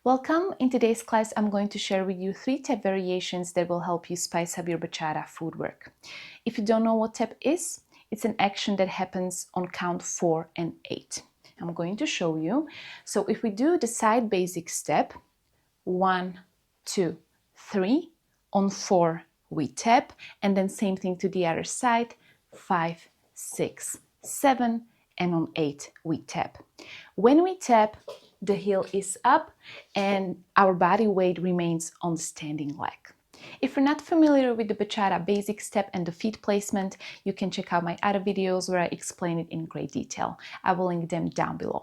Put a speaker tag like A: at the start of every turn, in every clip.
A: Welcome. In today's class, I'm going to share with you 3 tap variations that will help you spice up your bachata footwork. If you don't know what tap is, it's an action that happens on count 4 and 8. I'm going to show you. So if we do the side basic step, 1, 2, 3, on 4 we tap, and then same thing to the other side, 5, 6, 7, and on 8 we tap. When we tap, the heel is up and our body weight remains on the standing leg. If you're not familiar with the bachata basic step and the feet placement, you can check out my other videos where I explain it in great detail. I will link them down below.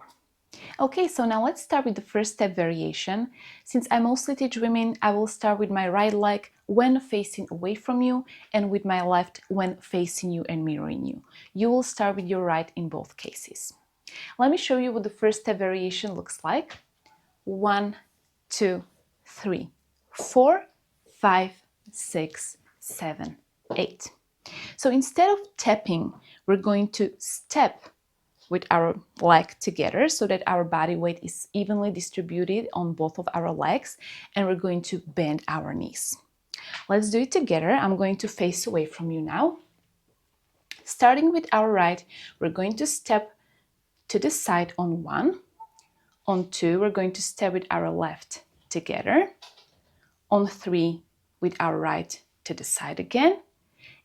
A: Okay, so now let's start with the first step variation. Since I mostly teach women, I will start with my right leg when facing away from you and with my left when facing you and mirroring you. You will start with your right in both cases. Let me show you what the first step variation looks like. 1, 2, 3, 4, 5, 6, 7, 8. So instead of tapping, we're going to step with our leg together so that our body weight is evenly distributed on both of our legs, and we're going to bend our knees. Let's do it together. I'm going to face away from you now. Starting with our right, we're going to step to the side on 1. On 2, we're going to step with our left together. On 3, with our right to the side again.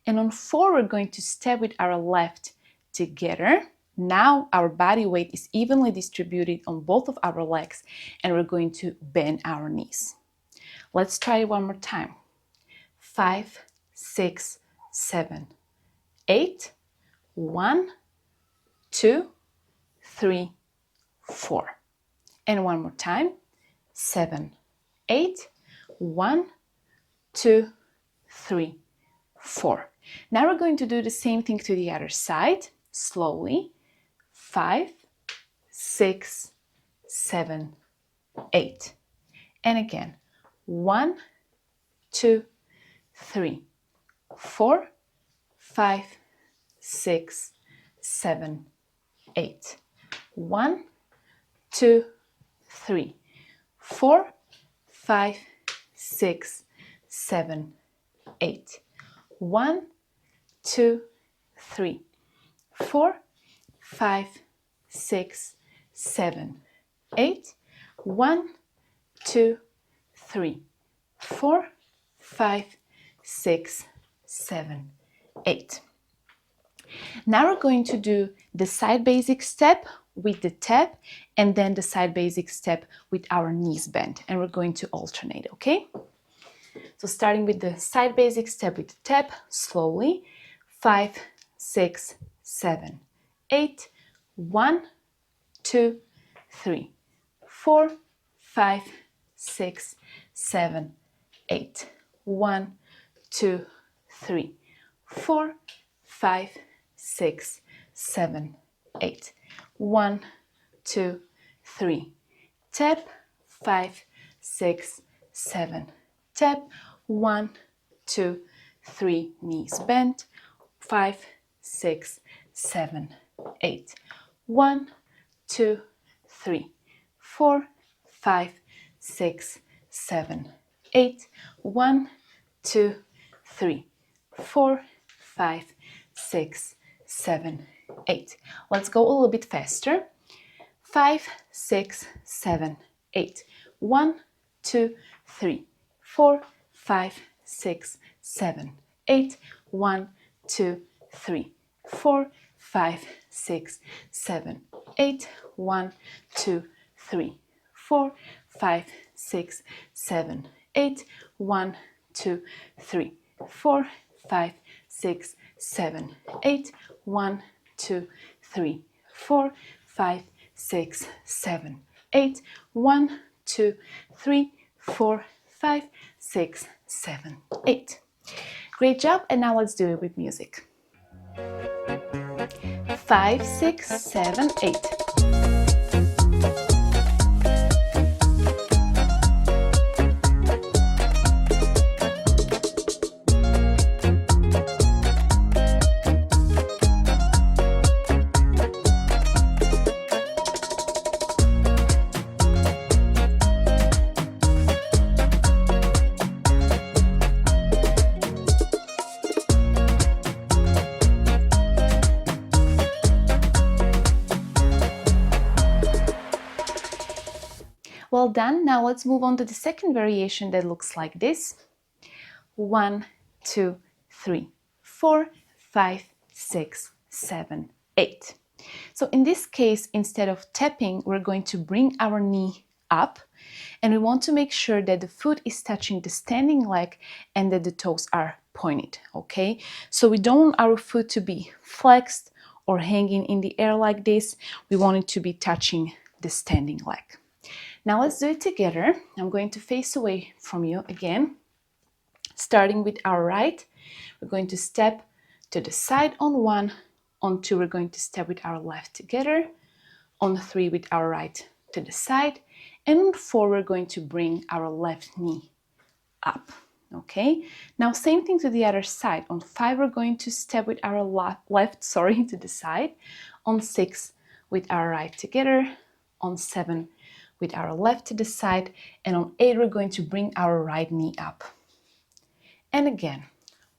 A: And on 4, we're going to step with our left together. Now our body weight is evenly distributed on both of our legs, and we're going to bend our knees. Let's try it one more time. 5, 6, 7, 8. 1, 2, 3, 4. And one more time. 7, 8. 1, 2, 3, 4. Now we're going to do the same thing to the other side, slowly. 5, 6, 7, 8. And again, 1, 2, 3, 4, 5, 6, 7, 8. 1, 2, 3, 4, 5, 6, 7, 8. 1, 2, 3, 4, 5, 6, 7, 8. 1, 2, 3, 4, 5, 6, 7, 8. Now we're going to do the side basic step with the tap and then the side basic step with our knees bent, and we're going to alternate, okay? So starting with the side basic step with the tap, slowly. 5, 6, 7, 8. 1, 2, 3, 4, 5, 6, 7, 8. 1, 2, 3, 4, 5, 6, 7, 8. 1, 2, 3. Tap. 5, 6, 7. Tap. 1, 2, 3. Knees bent. 5, 6, 7, 8. 1, 2, 3, 4, 5, 6, 7, 8. 1, 2, 3, 4, 5, 6, 7, 8. Let's go a little bit faster. 5, 6, 7, 8. 1, 2, 3, 4, 5, 6, 7, 8. 1, 2, 3, 4, 5, 6, 7, 8. 1, 2, 3, 4, 5, 6, 7, 8. 1, 2, 3, 4, 5, 6, 7, 8. 1, 2, 3, 4, 5, 6, 7, 8. 1, 2, 3, 4, 5, 6, 7, 8. Great job, and now let's do it with music. 5, 6, 7, 8. Well done. Now let's move on to the second variation that looks like this. 1, 2, 3, 4, 5, 6, 7, 8. So in this case, instead of tapping, we're going to bring our knee up, and we want to make sure that the foot is touching the standing leg and that the toes are pointed, okay? So we don't want our foot to be flexed or hanging in the air like this. We want it to be touching the standing leg. Now let's do it together. I'm going to face away from you again. Starting with our right, we're going to step to the side on 1, on 2 we're going to step with our left together, on 3 with our right to the side, and on 4 we're going to bring our left knee up. Okay, now same thing to the other side. On 5 we're going to step with our left to the side, on 6 with our right together, on 7 with our left to the side, and on 8 we're going to bring our right knee up. And again,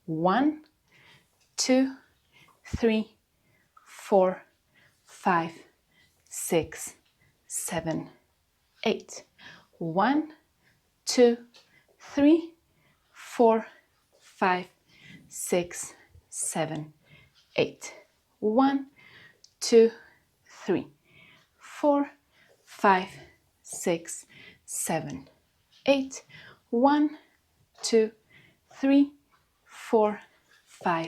A: 1, 2, 3, 4, 5, 6, 7, 8. 1, 2, 3, 4, 5, 6, 7, 8. 1, 2, 3, 4, 5, 6, 7, 8. 1, 2, 3, 4, 5,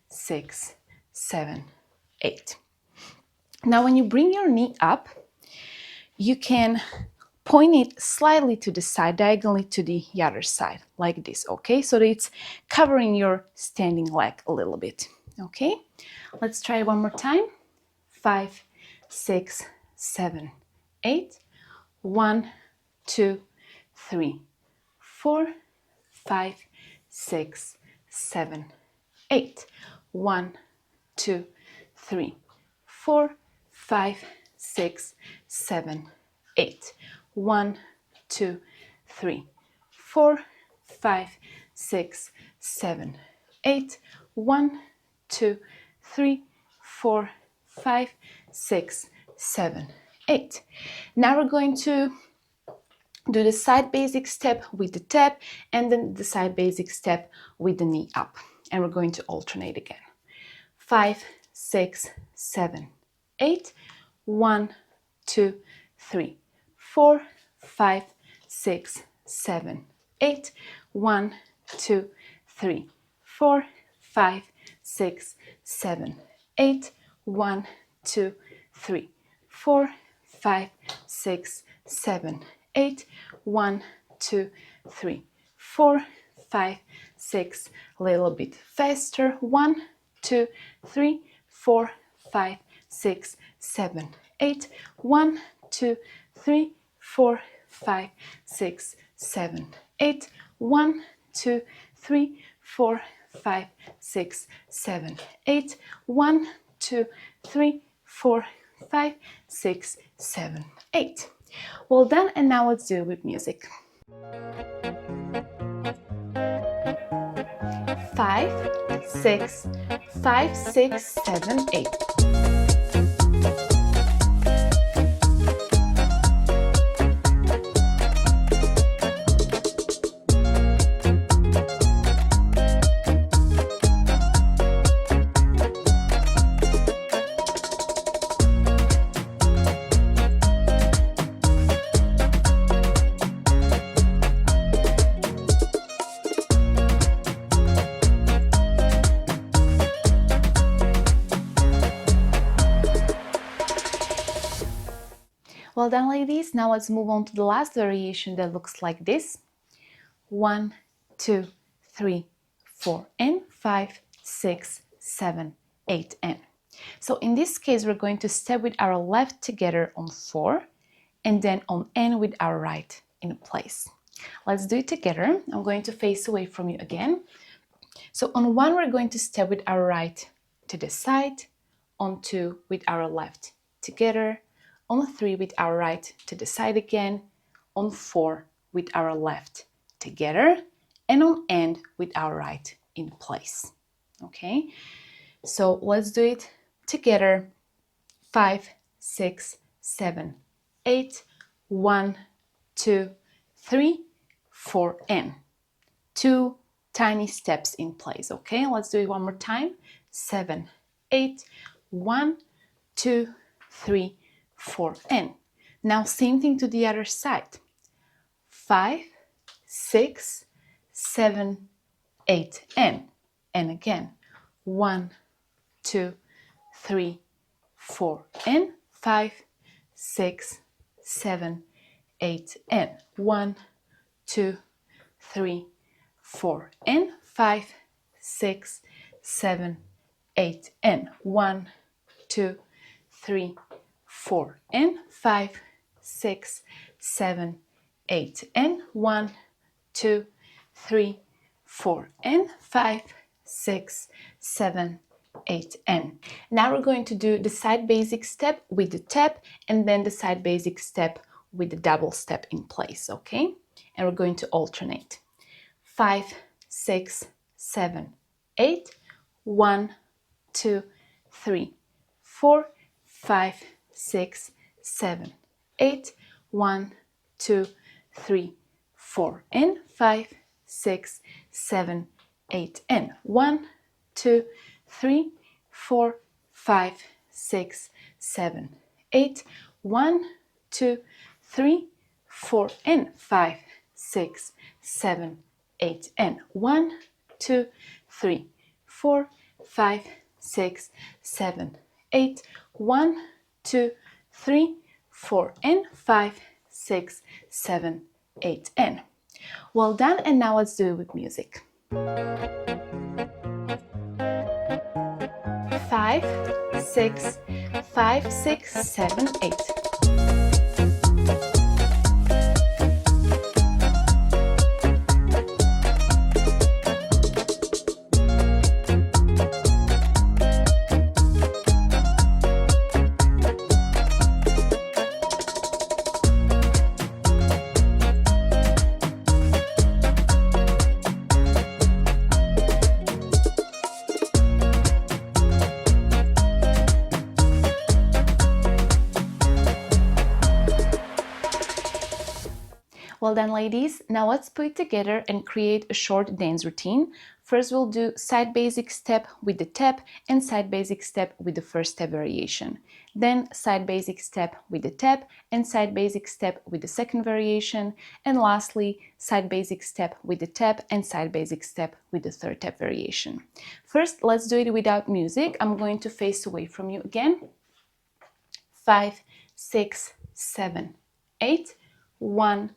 A: 6, 7, 8. Now when you bring your knee up, you can point it slightly to the side, diagonally to the other side, like this, okay? So that it's covering your standing leg a little bit, okay? Let's try one more time. 5, 6, 7, 8. 1, 2, 3, 4, 5, 6, 7, 8. 1, 2, 3, 4, 5, 6, 7, 8. 1, 2, 3, 4, 5, 6, 7, 8. 1, 2, 3, 4, 5, 6, 7, 8. Now we're going to do the side basic step with the tap and then the side basic step with the knee up. And we're going to alternate again. 5, 6, 7, 8. 1, 2, 3, 4, 5, 6, 7, 8. 1, 2, 3, 4, 5, 6, 7, 8. 1, 2, 3, 4, 5, 6, 7, 8. 1, 2, 3, 4, 5, 6. A little bit faster. 1, 2, 3, 4, 5, 6, 7, 8. 1, 2, 3, 4, 5, 6, 7, 8. 1, 2, 3, 4, 5, 6, 7, 8. 1, 2, 3, 4, 5, 6, 7, 8. Well done, and now let's do it with music. 5, 6, 5, 6, 7, 8. Well done, ladies. Now let's move on to the last variation that looks like this. 1, 2, 3, 4, and 5, 6, 7, 8, and. So in this case, we're going to step with our left together on 4, and then on N with our right in place. Let's do it together. I'm going to face away from you again. So on 1, we're going to step with our right to the side, on 2 with our left together, on 3 with our right to the side again, on 4 with our left together, and on N with our right in place. Okay, so let's do it together. 5, 6, 7, 8. 1, 2, 3, 4, and 2 tiny steps in place. Okay, let's do it one more time. 7, 8, 1, 2, 3, 4, and now same thing to the other side. 5, 6, 7, 8, and again 1, 2, 3, 4, and 5, 6, 7, 8, and 1, 2, 3, 4, and 5, 6, 7, 8, and 1, 2, 3, 4, and 5, 6, 7, 8, and 1, 2, 3, 4, and 5, 6, 7, 8, and now we're going to do the side basic step with the tap and then the side basic step with the double step in place, okay? And we're going to alternate. 5, 6, 7, 8, 1, 2, 3, 4, 5, 6, 7, 8, 1, 2, 3, 4, and 5, 6, 7, 8, and 1, 2, 3, 4, 5, 6, 7, 8, 1, 2, 3, 4, and 5, 6, 7, 8, and 1, 2, 3, 4, 5, 6, 7, 8, 1, 2, 3, 4, and 5, 6, 7, 8, and well done. And now let's do it with music. 5, 6, 5, 6, 7, 8. Well done, ladies. Now let's put it together and create a short dance routine. First, we'll do side basic step with the tap and side basic step with the first step variation. Then side basic step with the tap and side basic step with the second variation. And lastly, side basic step with the tap and side basic step with the third tap variation. First, let's do it without music. I'm going to face away from you again. 5, 6, 7, 8, 1,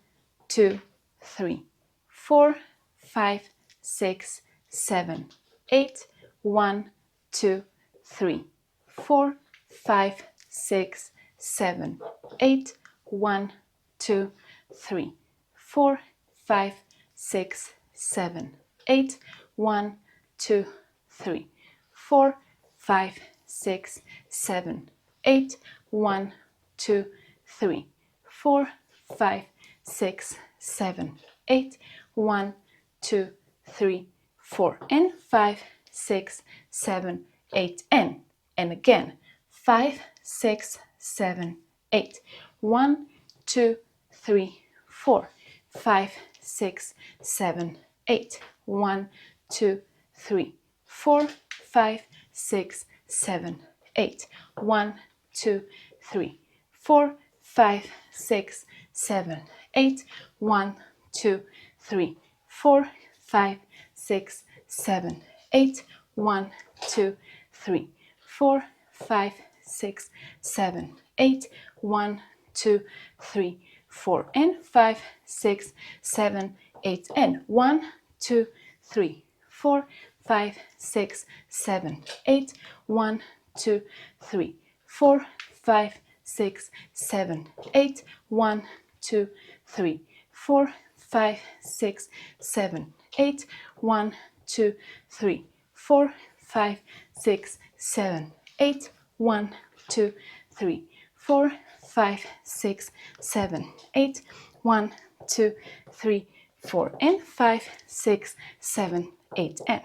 A: 2, 3, 4, 5, 6, 7, 8, 1, 2, 3, 4, 5, 6, 7, 8, 1, 2, 3, 4, 5, 6, 7, 8, 1, 2, 3, 4, 5, 6, 7, 8, 1, 2, 3, 4, 5, 6, 7, 8, 1, 2, 3, 4, and 5, 6, 7, 8, and again 5, 6, 7, 8, 1, 2, 3, 4, 5, 6, 7, 8, 1, 2, 3, 4, 5, 6, 7, 8, 1, 2, 3, 4, 5, 6, 7, 8, 1, 2, 3, 4, 5, 6, 7, 8, 1, 2, 3, 4, 5, 6, 7, 8, 1, 2, 3, 4, and 5, 6, 7, 8, and 1, 2, 3, 4, 5, 6, 7, 8, 1, 2, 3, 4, 5, 6, 7, 8, 1, 2, 3, 4, 5, 6, 7, 8, 1, 2, 3, 4, 5, 6, 7, 8, 1, 2, 3, 4, 5, 6, 7, 8, 1, 2, 3, 4, and 5, 6, 7, 8, and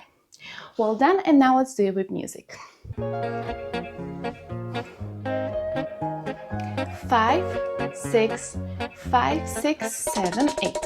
A: well done. And now let's do it with music. 5, 6, 5, 6, 7, 8.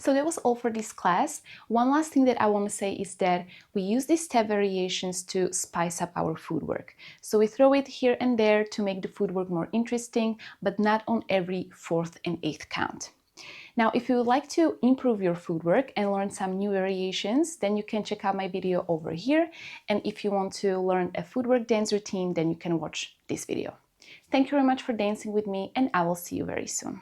A: So that was all for this class. One last thing that I want to say is that we use these step variations to spice up our footwork. So we throw it here and there to make the footwork more interesting, but not on every 4th and 8th count. Now, if you would like to improve your footwork and learn some new variations, then you can check out my video over here. And if you want to learn a footwork dance routine, then you can watch this video. Thank you very much for dancing with me, and I will see you very soon.